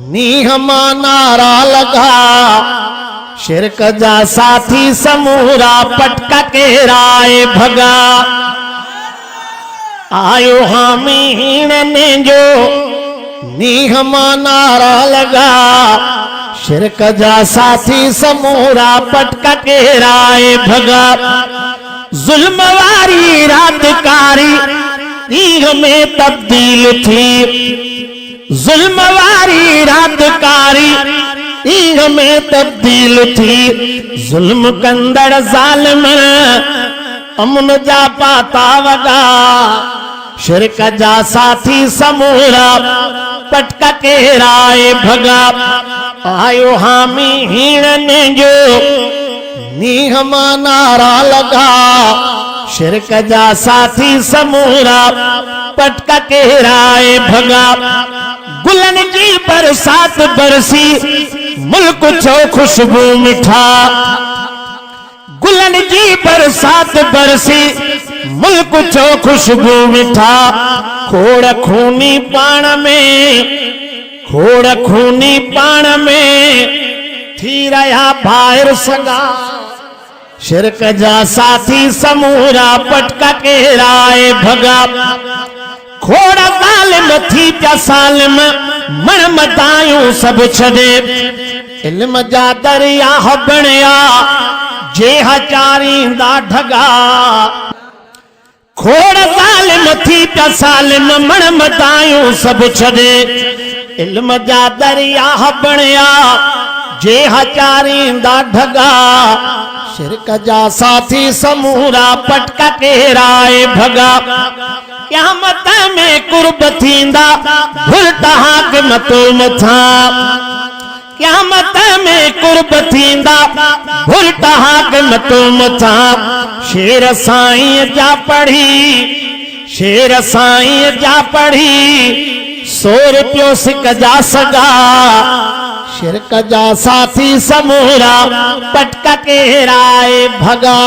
नीहमा नारा लगा शिरक जा साथी समूरा पटका के राय भगा। आयो हामीण ने जो नीहमा नारा लगा शिरक जा साथी समूरा पटका के राय भगा। जुल्म वारी रातकारी नीह में तब्दील थी, जुल्म वारी रातकारी नीह में तब्दील थी। जुल्म कंदड़ जालिम अमन जा पाता वगा शिरक जा साथी समूरा पटका के राय भगा। आयो हामी हीण ने जो नीहमा नारा लगा शिरक जा साथी समूरा पटका के राय भगा। गुलन की बरसात बरसी मुल्क छो खुशबू मिठा, गुलन की बरसात बरसी मुल्क छो खुशबू मिठा। खोड़ खूनी पाण में, खोड़ खूनी पाण में थी रहा बाहर सगा शिरक जा साथी समूरा पटका के राय भगा। खोड़ जालिम थी प्या सालिम मण मतायूं सब छॾे। इल्म जा दरिया बणिया जे चारींदा ढगा। खोड़ जालिम थी प्या सालिम मण मतायूं सब छॾे। इल्म जा दरिया बणिया जे चारींदा ढगा। शिरक जा साथी समूरा पटका के राय भगा। क़यामत में कुर्ब थींदा भुलटा हाकिमतो मथा, क़यामत में कुर्ब थींदा भुलटा हाकिमतो मथा। शेर साईं जा पढ़ी, शेर साईं जा पढ़ी 100 रुपयो सिक जा सगा। शिरक जा साथी समूरा पटका के राय भगा।